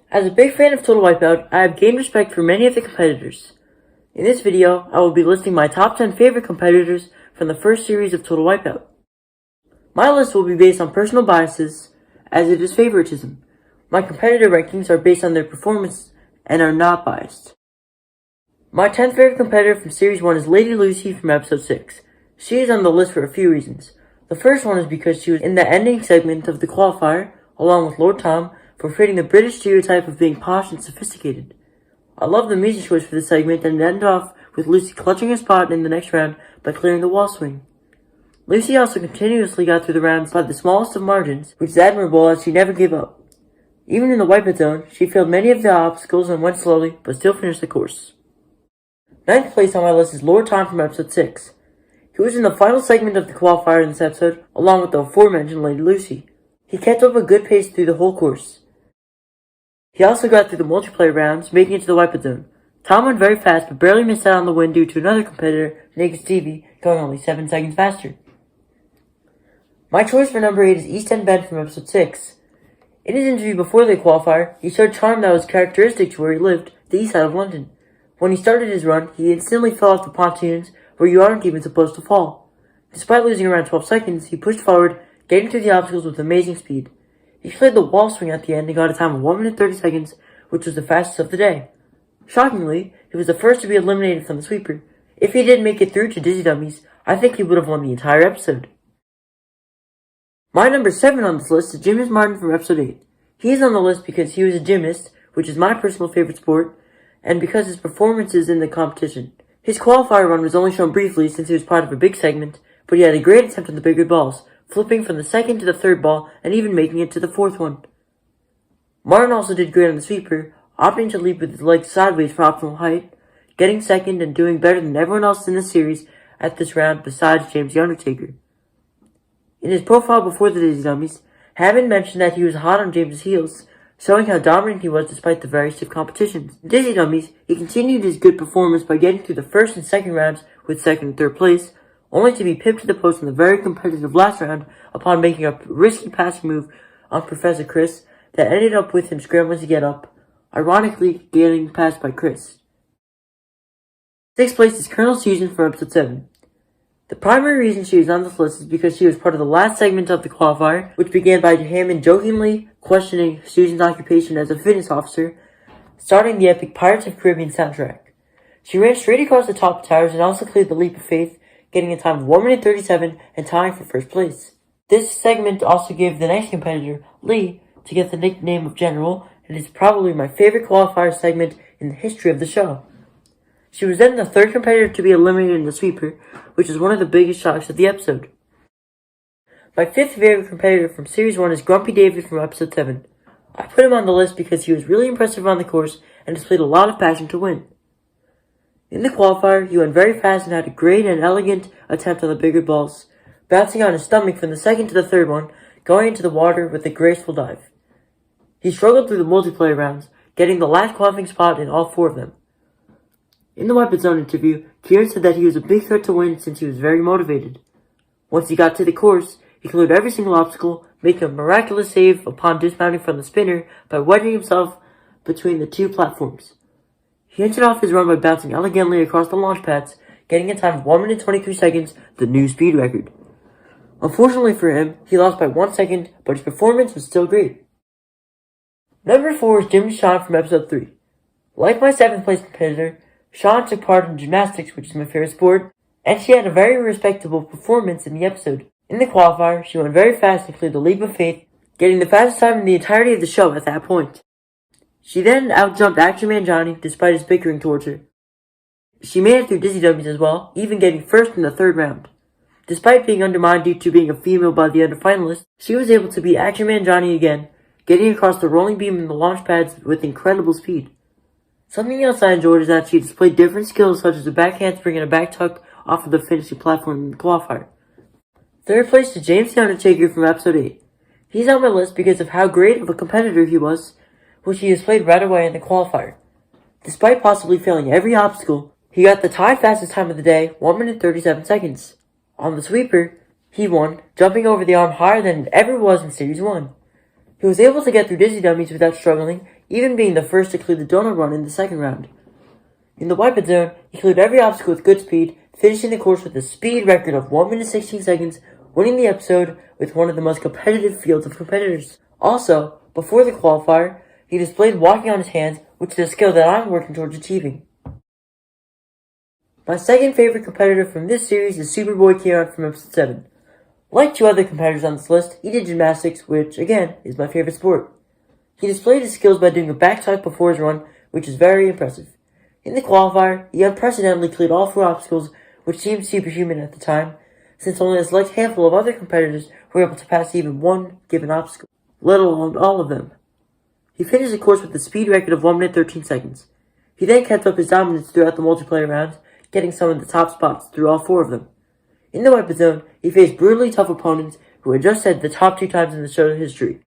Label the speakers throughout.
Speaker 1: As a big fan of Total Wipeout, I have gained respect for many of the competitors. In this video, I will be listing my top 10 favorite competitors from the first series of Total Wipeout. My list will be based on personal biases, as it is favoritism. My competitor rankings are based on their performance and are not biased. My 10th favorite competitor from Series 1 is Lady Lucy from Episode 6. She is on the list for a few reasons. The first one is because she was in the ending segment of the qualifier, along with Lord Tom, for fitting the British stereotype of being posh and sophisticated. I love the music choice for this segment and end off with Lucy clutching a spot in the next round by clearing the wall swing. Lucy also continuously got through the rounds by the smallest of margins, which is admirable as she never gave up. Even in the wipeout zone, she failed many of the obstacles and went slowly, but still finished the course. 9th place on my list is Lord Tom from Episode 6. He was in the final segment of the qualifier in this episode, along with the aforementioned Lady Lucy. He kept up a good pace through the whole course. He also got through the multiplayer rounds, making it to the wipeout zone. Tom went very fast, but barely missed out on the win due to another competitor, Naked Stevie, going only 7 seconds faster. My choice for number 8 is East End Ben from Episode 6. In his interview before the qualifier, he showed charm that was characteristic to where he lived, the east side of London. When he started his run, he instantly fell off the pontoons, where you aren't even supposed to fall. Despite losing around 12 seconds, he pushed forward, getting through the obstacles with amazing speed. He played the wall swing at the end and got a time of 1 minute 30 seconds, which was the fastest of the day. Shockingly, he was the first to be eliminated from the sweeper. If he didn't make it through to Dizzy Dummies, I think he would have won the entire episode. My number 7 on this list is James Martin from Episode 8. He is on the list because he was a gymnast, which is my personal favorite sport, and because his performances in the competition. His qualifier run was only shown briefly since he was part of a big segment, but he had a great attempt on the bigger balls, flipping from the second to the third ball and even making it to the fourth one. Martin also did great on the sweeper, opting to leap with his legs sideways for optimal height, getting second and doing better than everyone else in the series at this round besides James the Undertaker. In his profile before the Dizzy Dummies, Hammond mentioned that he was hot on James's heels, showing how dominant he was despite the very stiff competitions. In Dizzy Dummies, he continued his good performance by getting through the first and second rounds with second and third place, only to be pipped to the post in the very competitive last round upon making a risky passing move on Professor Chris that ended up with him scrambling to get up, ironically getting passed by Chris. 6th place is Colonel Susan from Episode 7. The primary reason she is on this list is because she was part of the last segment of the qualifier, which began by Hammond jokingly questioning Susan's occupation as a fitness officer, starting the epic Pirates of the Caribbean soundtrack. She ran straight across the top of towers and also cleared the leap of faith, getting a time of 1 minute 37 and tying for first place. This segment also gave the next competitor, Lee, to get the nickname of General, and is probably my favorite qualifier segment in the history of the show. She was then the third competitor to be eliminated in the sweeper, which is one of the biggest shocks of the episode. My 5th favorite competitor from Series 1 is Grumpy David from Episode 7. I put him on the list because he was really impressive on the course and displayed a lot of passion to win. In the qualifier, he went very fast and had a great and elegant attempt on the bigger balls, bouncing on his stomach from the second to the third one, going into the water with a graceful dive. He struggled through the multiplayer rounds, getting the last qualifying spot in all 4 of them. In the Wipeout Zone interview, Kieran said that he was a big threat to win since he was very motivated. Once he got to the course, he cleared every single obstacle, making a miraculous save upon dismounting from the spinner by wedging himself between the 2 platforms. He ended off his run by bouncing elegantly across the launch pads, getting a time of 1 minute 23 seconds, the new speed record. Unfortunately for him, he lost by 1 second, but his performance was still great. Number 4 is Shawn from Episode 3. Like my 7th place competitor, Shawn took part in gymnastics, which is my favorite sport, and she had a very respectable performance in the episode. In the qualifier, she went very fast and cleared the leap of faith, getting the fastest time in the entirety of the show at that point. She then outjumped Action Man Johnny despite his bickering towards her. She made it through Dizzy Dummies as well, even getting first in the 3rd round. Despite being undermined due to being a female by the other finalists, she was able to beat Action Man Johnny again, getting across the rolling beam and the launch pads with incredible speed. Something else I enjoyed is that she displayed different skills such as a back handspring and a back tuck off of the finishing platform in the qualifier. 3rd place is James the Undertaker from Episode 8. He's on my list because of how great of a competitor he was, which he displayed right away in the qualifier. Despite possibly failing every obstacle, he got the tied fastest time of the day, 1 minute 37 seconds. On the sweeper, he won, jumping over the arm higher than it ever was in Series 1. He was able to get through Dizzy Dummies without struggling, even being the first to clear the donut run in the second round. In the Wipeout zone, he cleared every obstacle with good speed, finishing the course with a speed record of 1 minute 16 seconds, winning the episode with one of the most competitive fields of competitors. Also, before the qualifier, he displayed walking on his hands, which is a skill that I'm working towards achieving. My second favorite competitor from this series is Superboy Kieran from episode 7. Like two other competitors on this list, he did gymnastics, which, again, is my favorite sport. He displayed his skills by doing a back tuck before his run, which is very impressive. In the qualifier, he unprecedentedly cleared all 4 obstacles, which seemed superhuman at the time, since only a select handful of other competitors were able to pass even one given obstacle, let alone all of them. He finished the course with a speed record of 1 minute 13 seconds. He then kept up his dominance throughout the multiplayer rounds, getting some of the top spots through all 4 of them. In the Wipeout zone, he faced brutally tough opponents who had just said the top 2 times in the show's history.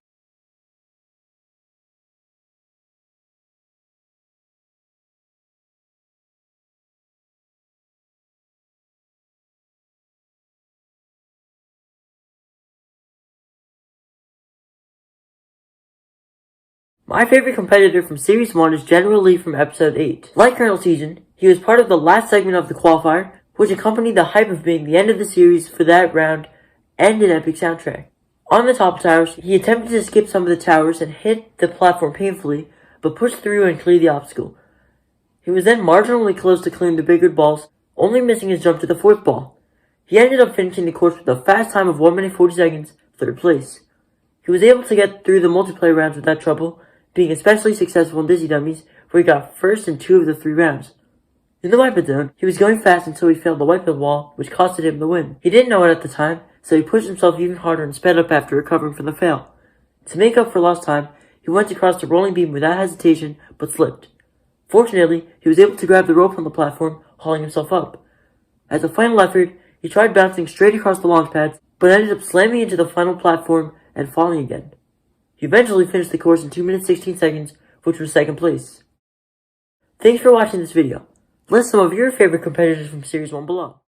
Speaker 1: My favorite competitor from Series 1 is General Lee from Episode 8. Like Colonel Season, he was part of the last segment of the qualifier, which accompanied the hype of being the end of the series for that round and an epic soundtrack. On the top towers, he attempted to skip some of the towers and hit the platform painfully, but pushed through and cleared the obstacle. He was then marginally close to clearing the bigger balls, only missing his jump to the 4th ball. He ended up finishing the course with a fast time of 1 minute 40 seconds, 3rd place. He was able to get through the multiplayer rounds without trouble, being especially successful in Dizzy Dummies, where he got first in 2 of the 3 rounds. In the Wipeout zone, he was going fast until he failed the Wipeout wall, which costed him the win. He didn't know it at the time, so he pushed himself even harder and sped up after recovering from the fail. To make up for lost time, he went across the rolling beam without hesitation, but slipped. Fortunately, he was able to grab the rope on the platform, hauling himself up. As a final effort, he tried bouncing straight across the launch pads, but ended up slamming into the final platform and falling again. He eventually finished the course in 2 minutes 16 seconds, which was 2nd place. Thanks for watching this video. List some of your favorite competitors from Series 1 below.